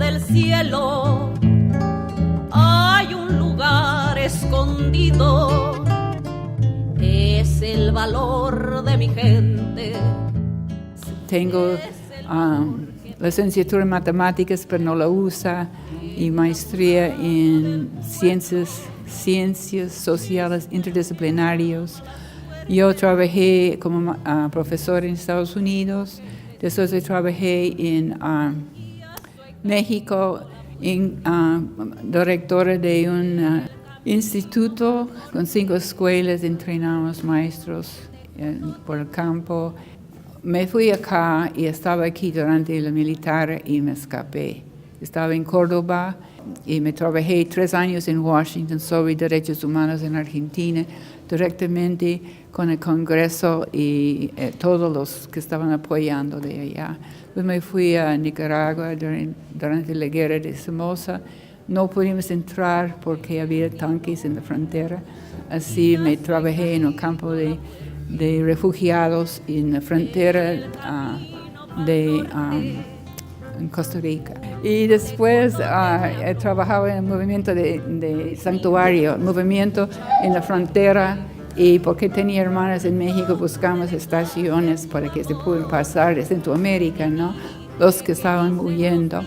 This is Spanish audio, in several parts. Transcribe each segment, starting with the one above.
del cielo hay un lugar escondido, es el valor de mi gente. Tengo licenciatura en matemáticas, pero no la usa, y maestría en ciencias sociales interdisciplinarios. Yo trabajé como profesor en Estados Unidos, después trabajé en México, directora de un instituto con 5 escuelas, entrenamos maestros por el campo. Me fui acá y estaba aquí durante la militar y me escapé. Estaba en Córdoba y me trabajé 3 años en Washington sobre derechos humanos en Argentina, directamente con el Congreso y todos los que estaban apoyando de allá. Pues me fui a Nicaragua durante la guerra de Somoza. No pudimos entrar porque había tanques en la frontera. Así me trabajé en un campo de refugiados en la frontera en Costa Rica. Y después he trabajado en el movimiento de santuario, movimiento en la frontera, y porque tenía hermanas en México buscamos estaciones para que se puedan pasar de Centroamérica, ¿no? Los que estaban huyendo.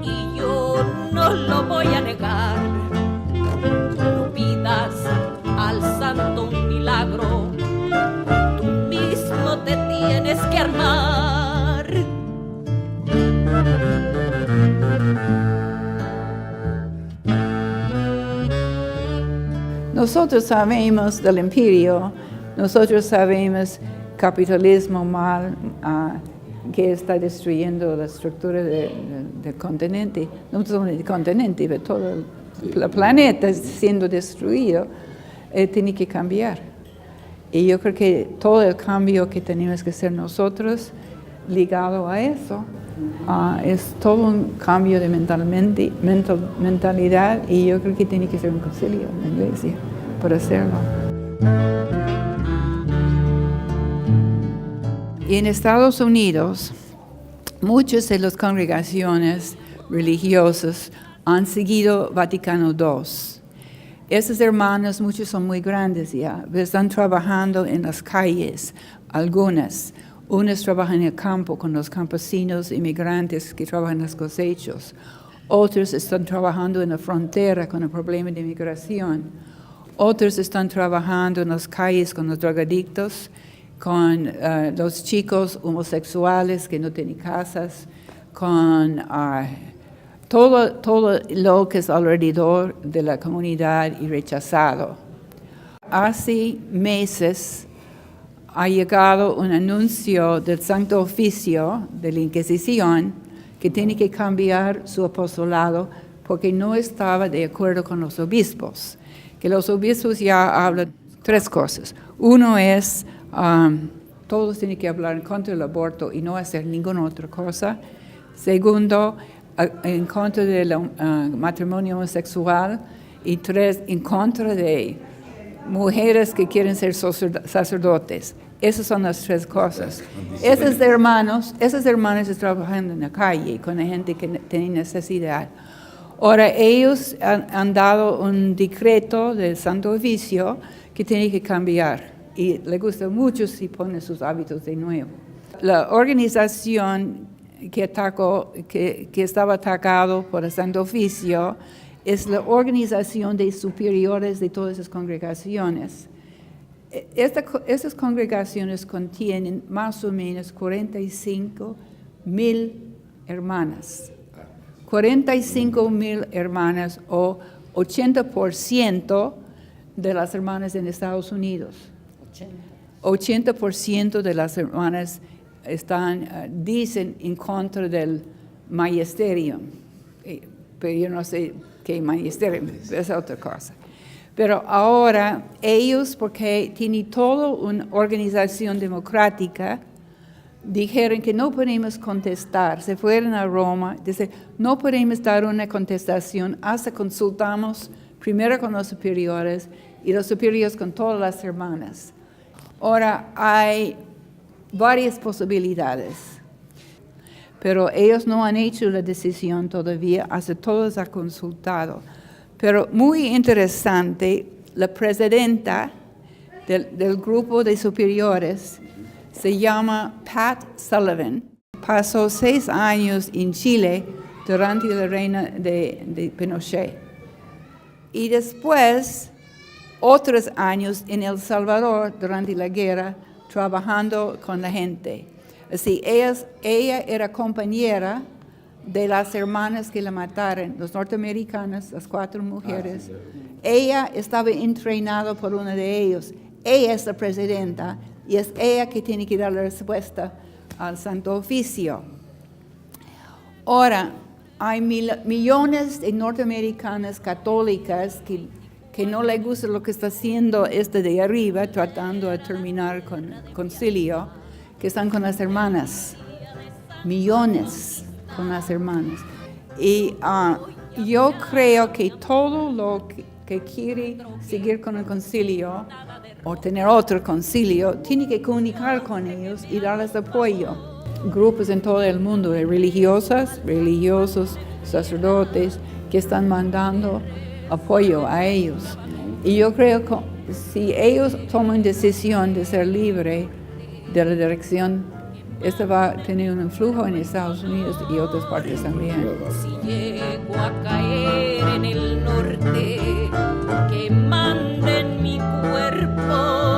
Y yo no lo voy a negar, no pidas al santo un milagro, tú mismo te tienes que armar. Nosotros sabemos del imperio, nosotros sabemos capitalismo mal que está destruyendo la estructura del continente, no solo el continente, pero todo el planeta siendo destruido, tiene que cambiar. Y yo creo que todo el cambio que tenemos que hacer nosotros ligado a eso es todo un cambio de mentalidad, y yo creo que tiene que ser un concilio en la iglesia para hacerlo. Y en Estados Unidos, muchas de las congregaciones religiosas han seguido Vaticano II. Esas hermanas, muchas son muy grandes ya, están trabajando en las calles, algunas. Unas trabajan en el campo con los campesinos inmigrantes que trabajan en las cosechas. Otros están trabajando en la frontera con el problema de inmigración. Otros están trabajando en las calles con los drogadictos, con los chicos homosexuales que no tienen casas, con todo lo que es alrededor de la comunidad y rechazado. Hace meses ha llegado un anuncio del Santo Oficio de la Inquisición que tiene que cambiar su apostolado porque no estaba de acuerdo con los obispos. Que los obispos ya hablan 3 cosas. Uno es, todos tienen que hablar en contra del aborto y no hacer ninguna otra cosa. Segundo, en contra del matrimonio homosexual. Y 3, en contra de mujeres que quieren ser sacerdotes. Esas son las 3 cosas. Esas hermanas están trabajando en la calle con la gente que tiene necesidad. Ahora, ellos han dado un decreto del Santo Oficio que tiene que cambiar. Y le gusta mucho si pone sus hábitos de nuevo. La organización que estaba atacado por el Santo Oficio es la organización de superiores de todas esas congregaciones. Estas congregaciones contienen más o menos 45,000 hermanas. 45,000 hermanas, o 80% de las hermanas en Estados Unidos. 80% de las hermanas dicen en contra del magisterium. Pero yo no sé qué magisterium, es otra cosa. Pero ahora ellos, porque tienen toda una organización democrática, dijeron que no podemos contestar. Se fueron a Roma, dicen, no podemos dar una contestación hasta consultamos primero con los superiores y los superiores con todas las hermanas. Ahora hay varias posibilidades. pero ellos no han hecho la decisión todavía, hasta todo se ha consultado. Pero muy interesante, la presidenta del grupo de superiores se llama Pat Sullivan. Pasó 6 años en Chile durante la reina de Pinochet. Y después, otros años en El Salvador durante la guerra, trabajando con la gente. Así, ella era compañera de las hermanas que la mataron, los norteamericanos, las 4 mujeres. Ella estaba entrenada por una de ellos. Ella es la presidenta y es ella que tiene que dar la respuesta al Santo Oficio. Ahora, hay millones de norteamericanas católicas que no les gusta lo que está haciendo de arriba, tratando de terminar con el concilio, que están con las hermanas. Millones con las hermanas. Y yo creo que todo lo que quiere seguir con el concilio o tener otro concilio, tiene que comunicar con ellos y darles apoyo. Grupos en todo el mundo de religiosos, sacerdotes, que están mandando apoyo a ellos. Y yo creo que si ellos toman decisión de ser libre de la dirección, esto va a tener un influjo en Estados Unidos y otras partes también. Si llego a caer en el norte, que manden mi cuerpo.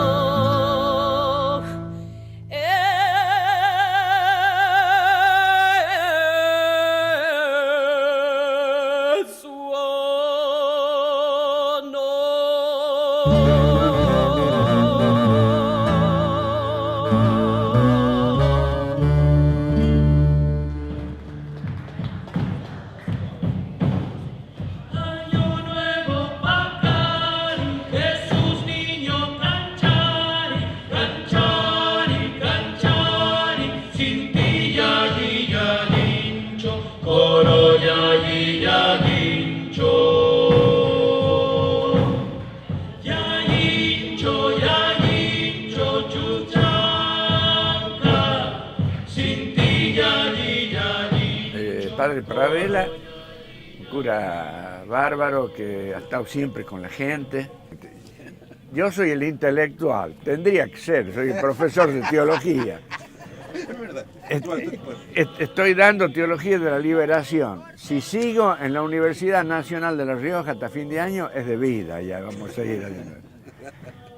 Padre Pradela, un cura bárbaro que ha estado siempre con la gente. Yo soy el intelectual, tendría que ser, soy el profesor de teología. Es verdad. Estoy dando teología de la liberación. Si sigo en la Universidad Nacional de La Rioja hasta fin de año, es de vida, ya vamos a ir.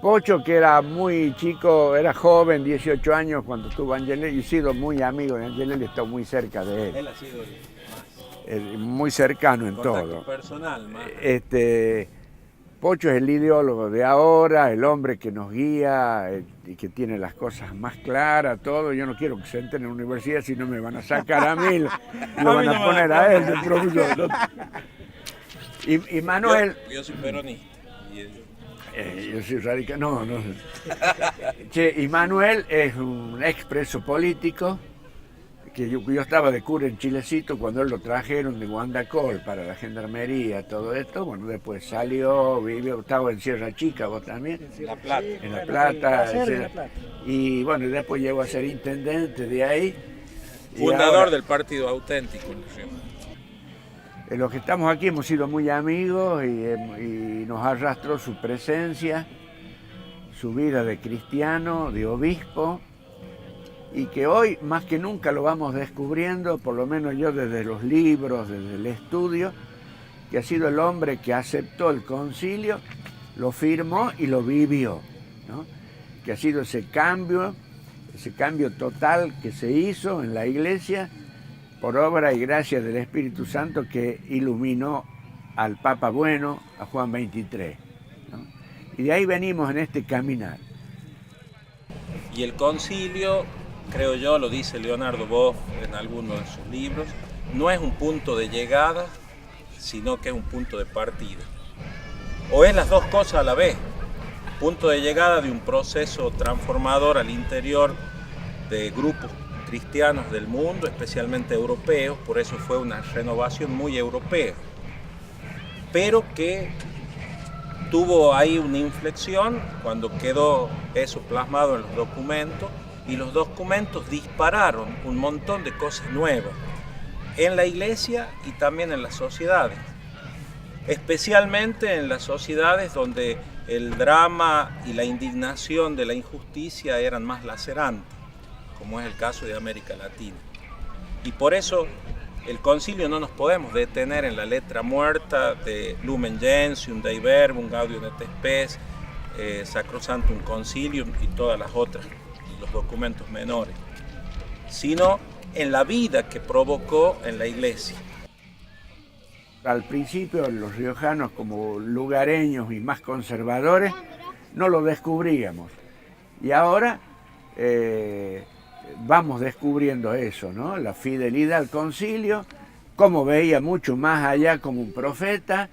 Pocho, que era muy chico, era joven, 18 años, cuando estuvo Angelelli, y he sido muy amigo de Angelelli, he estado muy cerca de él. Él ha sido Muy cercano en todo. Personal, más. Pocho es el ideólogo de ahora, el hombre que nos guía y que tiene las cosas más claras, todo. Yo no quiero que se entre en la universidad, si no me van a sacar a mí, lo van a poner a él de profesor. Y Manuel... Yo soy peronista. Yo soy radical, no. Y Manuel es un expreso político, que yo estaba de cura en Chilecito cuando él lo trajeron de Guandacol para la gendarmería, todo esto. Bueno, después salió, vivió, estaba en Sierra Chica, vos también. En La Plata. En La Plata. Y bueno, después llegó a ser intendente de ahí. Fundador del Partido Auténtico. Los que estamos aquí hemos sido muy amigos y nos arrastró su presencia, su vida de cristiano, de obispo, y que hoy más que nunca lo vamos descubriendo, por lo menos yo desde los libros, desde el estudio, que ha sido el hombre que aceptó el concilio, lo firmó y lo vivió, ¿no? Que ha sido ese cambio total que se hizo en la Iglesia por obra y gracia del Espíritu Santo, que iluminó al Papa Bueno, a Juan XXIII, ¿no? Y de ahí venimos en este caminar. Y el concilio, creo yo, lo dice Leonardo Boff en alguno de sus libros, no es un punto de llegada, sino que es un punto de partida. O es las dos cosas a la vez. Punto de llegada de un proceso transformador al interior de grupos cristianos del mundo, especialmente europeos, por eso fue una renovación muy europea, pero que tuvo ahí una inflexión cuando quedó eso plasmado en los documentos y los documentos dispararon un montón de cosas nuevas en la iglesia y también en las sociedades, especialmente en las sociedades donde el drama y la indignación de la injusticia eran más lacerantes, como es el caso de América Latina. Y por eso el concilio no nos podemos detener en la letra muerta de Lumen Gentium, Dei Verbum, Gaudium et Spes, Sacrosanctum Concilium y todas las otras, los documentos menores, sino en la vida que provocó en la iglesia. Al principio los riojanos, como lugareños y más conservadores, no lo descubríamos. Y ahora vamos descubriendo eso, ¿no? La fidelidad al concilio, cómo veía mucho más allá como un profeta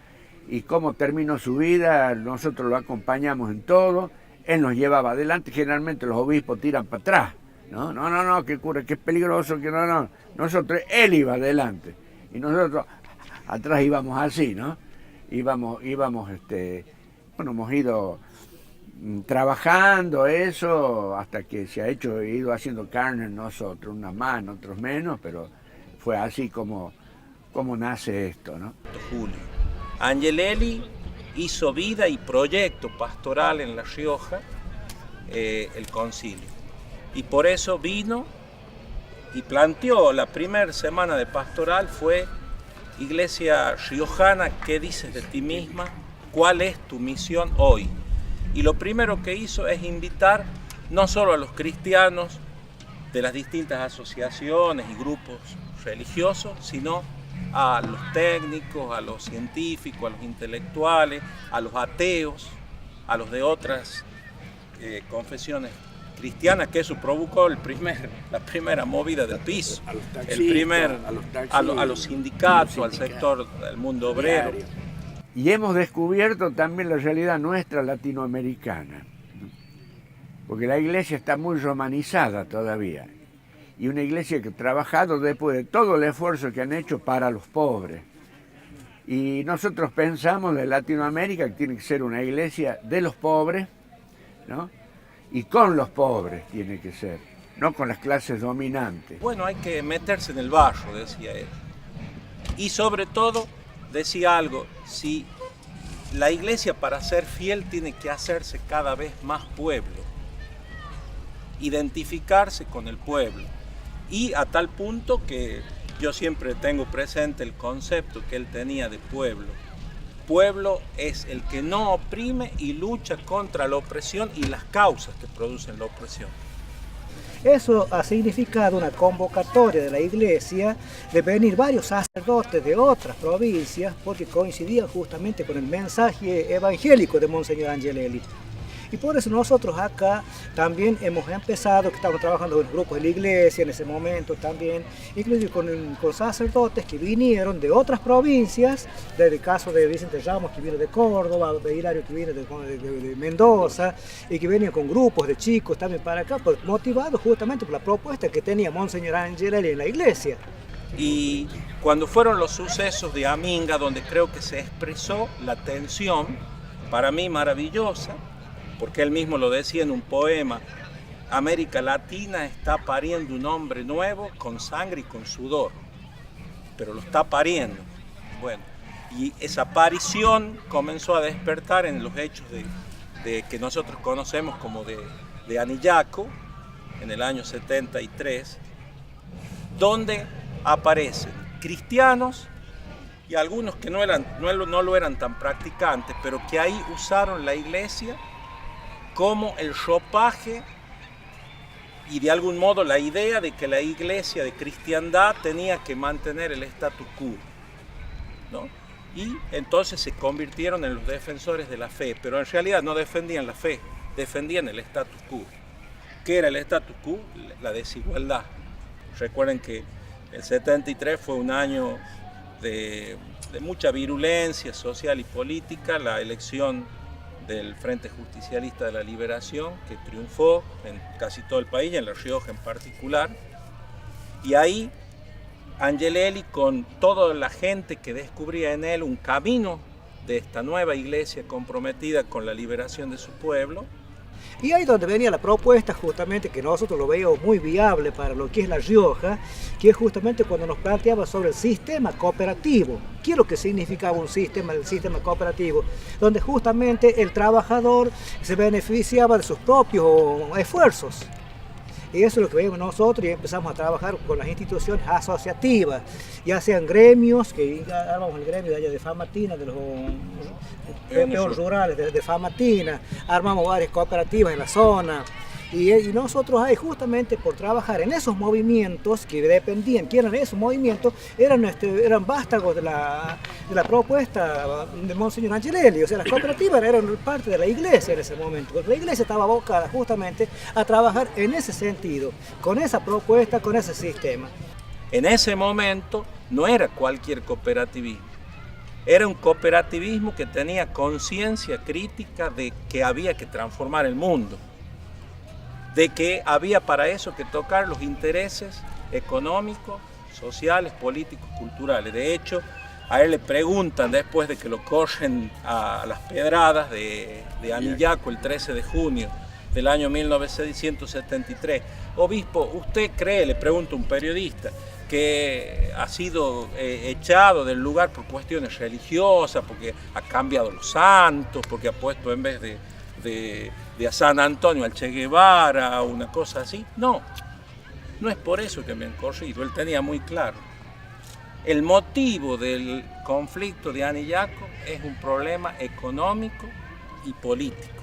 y cómo terminó su vida. Nosotros lo acompañamos en todo, él nos llevaba adelante. Generalmente los obispos tiran para atrás, no, que cura, que es peligroso, que no. Nosotros, él iba adelante y nosotros atrás íbamos así, ¿no? Íbamos, hemos ido trabajando eso hasta que se ha ido haciendo carne en nosotros, unas más, otros menos, pero fue así como nace esto, ¿no? Julio. Angelelli hizo vida y proyecto pastoral en La Rioja, el concilio, y por eso vino y planteó la primera semana de pastoral fue: Iglesia riojana, ¿qué dices de ti misma? ¿Cuál es tu misión hoy? Y lo primero que hizo es invitar no solo a los cristianos de las distintas asociaciones y grupos religiosos, sino a los técnicos, a los científicos, a los intelectuales, a los ateos, a los de otras confesiones cristianas, que eso provocó la primera movida del piso, a los taxistas, a los sindicatos, al sector del mundo obrero. Y hemos descubierto también la realidad nuestra latinoamericana, porque la iglesia está muy romanizada todavía, y una iglesia que ha trabajado después de todo el esfuerzo que han hecho para los pobres. Y nosotros pensamos de Latinoamérica que tiene que ser una iglesia de los pobres, ¿no? Y con los pobres tiene que ser, no con las clases dominantes. Bueno, hay que meterse en el barro, decía él. Y sobre todo, decía algo, si la iglesia para ser fiel tiene que hacerse cada vez más pueblo, identificarse con el pueblo. Y a tal punto que yo siempre tengo presente el concepto que él tenía de pueblo. Pueblo es el que no oprime y lucha contra la opresión y las causas que producen la opresión. Eso ha significado una convocatoria de la iglesia de venir varios sacerdotes de otras provincias porque coincidían justamente con el mensaje evangélico de Monseñor Angelelli. Y por eso nosotros acá también hemos empezado, que estamos trabajando con los grupos de la iglesia en ese momento también, incluso con sacerdotes que vinieron de otras provincias, del caso de Vicente Ramos que viene de Córdoba, de Hilario que viene de Mendoza, y que venían con grupos de chicos también para acá, motivados justamente por la propuesta que tenía Monseñor Angelelli en la iglesia. Y cuando fueron los sucesos de Aminga, donde creo que se expresó la tensión, para mí maravillosa, porque él mismo lo decía en un poema, América Latina está pariendo un hombre nuevo con sangre y con sudor, pero lo está pariendo. Bueno, y esa aparición comenzó a despertar en los hechos de que nosotros conocemos como de Anillaco, en el año 73, donde aparecen cristianos y algunos que no lo eran tan practicantes, pero que ahí usaron la iglesia como el ropaje y de algún modo la idea de que la iglesia de cristiandad tenía que mantener el status quo, ¿no? Y entonces se convirtieron en los defensores de la fe, pero en realidad no defendían la fe, defendían el status quo. ¿Qué era el status quo? La desigualdad. Recuerden que el 73 fue un año de mucha virulencia social y política, la elección del Frente Justicialista de la Liberación, que triunfó en casi todo el país, en La Rioja en particular. Y ahí Angelelli, con toda la gente que descubría en él un camino de esta nueva iglesia comprometida con la liberación de su pueblo, Y ahí donde venía la propuesta justamente que nosotros lo veíamos muy viable para lo que es La Rioja, que es justamente cuando nos planteaba sobre el sistema cooperativo. ¿Qué es lo que significaba el sistema cooperativo? Donde justamente el trabajador se beneficiaba de sus propios esfuerzos. Y eso es lo que vemos nosotros y empezamos a trabajar con las instituciones asociativas, ya sean gremios, que armamos el gremio de allá de Famatina, de los peones rurales de Famatina, armamos varias cooperativas en la zona. Y nosotros ahí justamente por trabajar en esos movimientos que dependían, que eran esos movimientos, eran vástagos de la propuesta de Monseñor Angelelli. O sea, las cooperativas eran parte de la iglesia en ese momento, porque la iglesia estaba abocada justamente a trabajar en ese sentido, con esa propuesta, con ese sistema. En ese momento no era cualquier cooperativismo, era un cooperativismo que tenía conciencia crítica de que había que transformar el mundo, de que había para eso que tocar los intereses económicos, sociales, políticos, culturales. De hecho, a él le preguntan después de que lo corren a las pedradas de Anillaco el 13 de junio del año 1973. Obispo, ¿usted cree, le pregunta un periodista, que ha sido echado del lugar por cuestiones religiosas, porque ha cambiado los santos, porque ha puesto en vez de a San Antonio al Che Guevara, una cosa así? No, no es por eso que me han corrido. Él tenía muy claro. El motivo del conflicto de Anillaco es un problema económico y político.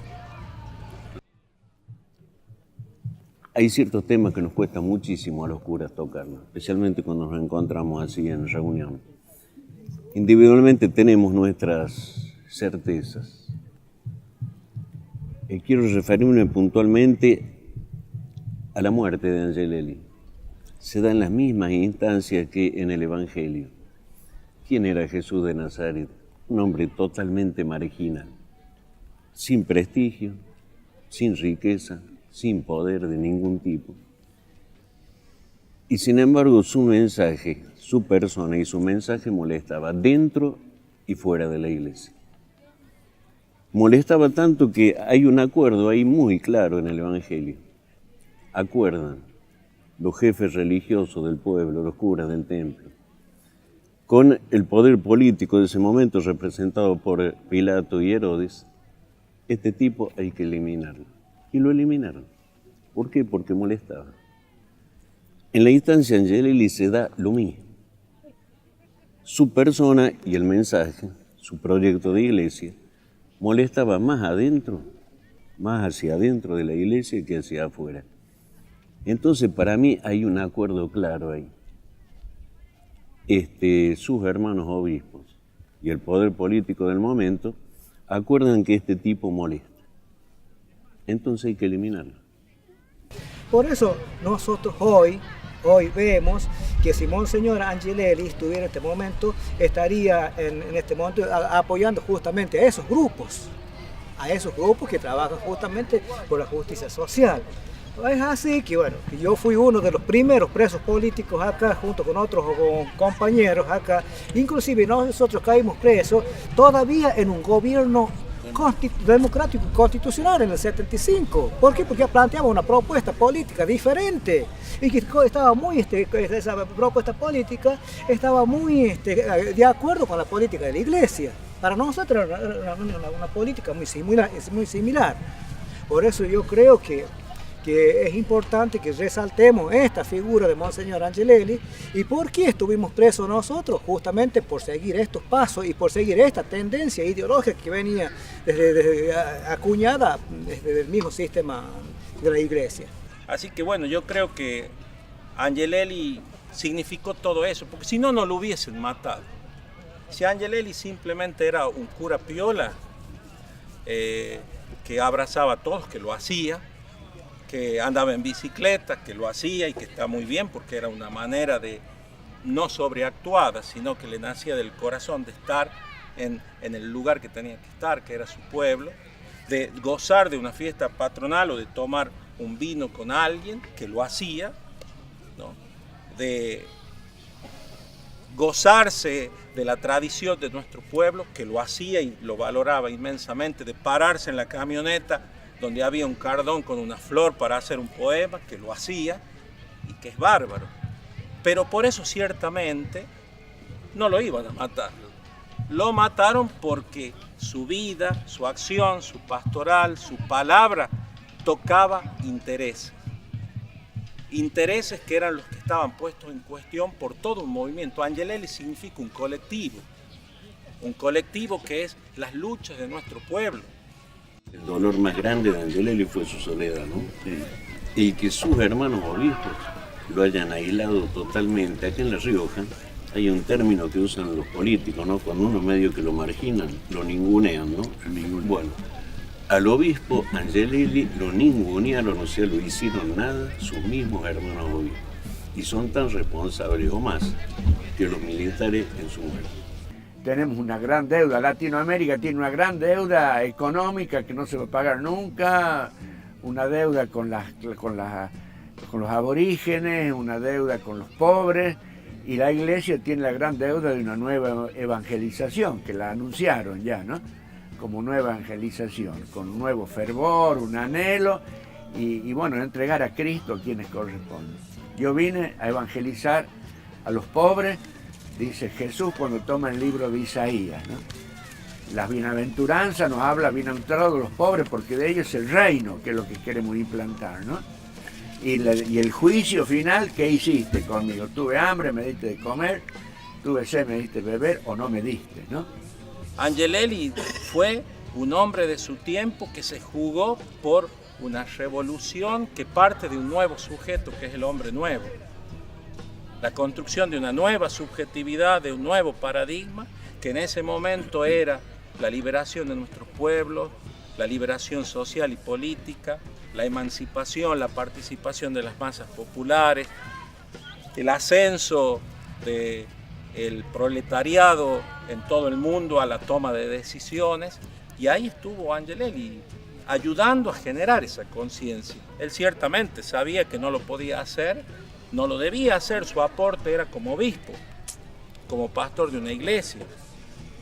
Hay ciertos temas que nos cuesta muchísimo a los curas tocarlos, especialmente cuando nos encontramos así en reunión. Individualmente tenemos nuestras certezas. Quiero referirme puntualmente a la muerte de Angelelli. Se da en las mismas instancias que en el Evangelio. ¿Quién era Jesús de Nazaret? Un hombre totalmente marginal, sin prestigio, sin riqueza, sin poder de ningún tipo. Y sin embargo su mensaje, su persona y su mensaje molestaba dentro y fuera de la iglesia. Molestaba tanto que hay un acuerdo ahí muy claro en el Evangelio. Acuerdan los jefes religiosos del pueblo, los curas del templo, con el poder político de ese momento representado por Pilato y Herodes. Este tipo hay que eliminarlo. Y lo eliminaron. ¿Por qué? Porque molestaba. En la instancia Angelelli se da lo mismo. Su persona y el mensaje, su proyecto de iglesia, molestaba más adentro, más hacia adentro de la iglesia que hacia afuera. Entonces, para mí hay un acuerdo claro ahí. Sus hermanos obispos y el poder político del momento acuerdan que este tipo molesta. Entonces hay que eliminarlo. Por eso nosotros hoy vemos que si Monseñor Angelelli estuviera en este momento, estaría en este momento apoyando justamente a esos grupos que trabajan justamente por la justicia social. Es así que bueno, yo fui uno de los primeros presos políticos acá, junto con otros compañeros acá, inclusive nosotros caímos presos todavía en un gobierno democrático y constitucional en el 75. ¿Por qué? Porque planteaba una propuesta política diferente y que estaba muy, esa propuesta política estaba muy de acuerdo con la política de la iglesia. Para nosotros era una política muy similar. Por eso yo creo que es importante que resaltemos esta figura de Monseñor Angelelli. ¿Y por qué estuvimos presos nosotros? Justamente por seguir estos pasos y por seguir esta tendencia ideológica que venía desde acuñada desde el mismo sistema de la iglesia. Así que bueno, yo creo que Angelelli significó todo eso, porque si no, no lo hubiesen matado. Si Angelelli simplemente era un cura piola, que abrazaba a todos, que lo hacía, que andaba en bicicleta, que lo hacía y que está muy bien porque era una manera de no sobreactuada, sino que le nacía del corazón de estar en el lugar que tenía que estar, que era su pueblo, de gozar de una fiesta patronal o de tomar un vino con alguien, que lo hacía, ¿no? De gozarse de la tradición de nuestro pueblo, que lo hacía y lo valoraba inmensamente, de pararse en la camioneta donde había un cardón con una flor para hacer un poema, que lo hacía y que es bárbaro. Pero por eso ciertamente no lo iban a matar. Lo mataron porque su vida, su acción, su pastoral, su palabra tocaba intereses. Intereses que eran los que estaban puestos en cuestión por todo un movimiento. Angelelli significa un colectivo que es las luchas de nuestro pueblo. El dolor más grande de Angelelli fue su soledad, ¿no? Sí. Y que sus hermanos obispos lo hayan aislado totalmente. Aquí en La Rioja hay un término que usan los políticos, ¿no? Cuando uno medio que lo marginan, lo ningunean, ¿no? Bueno, al obispo Angelelli lo ningunearon, o sea, lo hicieron nada sus mismos hermanos obispos. Y son tan responsables o más que los militares en su muerte. Tenemos una gran deuda, Latinoamérica tiene una gran deuda económica que no se va a pagar nunca, una deuda con los aborígenes, una deuda con los pobres, y la Iglesia tiene la gran deuda de una nueva evangelización, que la anunciaron ya, ¿no? Como nueva evangelización, con un nuevo fervor, un anhelo, y bueno, entregar a Cristo a quienes corresponden. Yo vine a evangelizar a los pobres, dice Jesús cuando toma el libro de Isaías, ¿no? Las bienaventuranzas nos habla bienaventurados de los pobres porque de ellos es el reino, que es lo que queremos implantar, ¿no? Y el juicio final, ¿qué hiciste conmigo? Tuve hambre, me diste de comer, tuve sed, me diste de beber o no me diste, ¿no? Angelelli fue un hombre de su tiempo que se jugó por una revolución que parte de un nuevo sujeto que es el hombre nuevo. La construcción de una nueva subjetividad, de un nuevo paradigma, que en ese momento era la liberación de nuestros pueblos, la liberación social y política, la emancipación, la participación de las masas populares, el ascenso del proletariado en todo el mundo a la toma de decisiones, y ahí estuvo Angelelli ayudando a generar esa conciencia. Él ciertamente sabía que no lo podía hacer, no lo debía hacer, su aporte era como obispo, como pastor de una iglesia,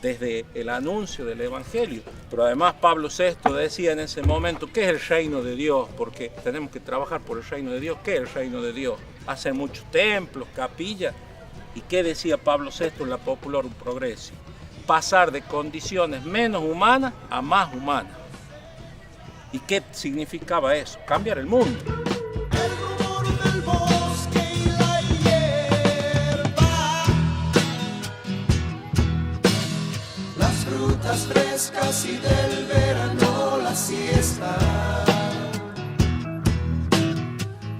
desde el anuncio del Evangelio. Pero además Pablo VI decía en ese momento, ¿qué es el reino de Dios? Porque tenemos que trabajar por el reino de Dios. ¿Qué es el reino de Dios? Hacer muchos templos, capillas. ¿Y qué decía Pablo VI en la Populorum Progressio? Pasar de condiciones menos humanas a más humanas. ¿Y qué significaba eso? Cambiar el mundo. Frutas frescas y del verano la siesta.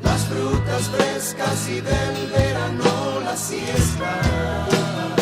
Las frutas frescas y del verano la siesta.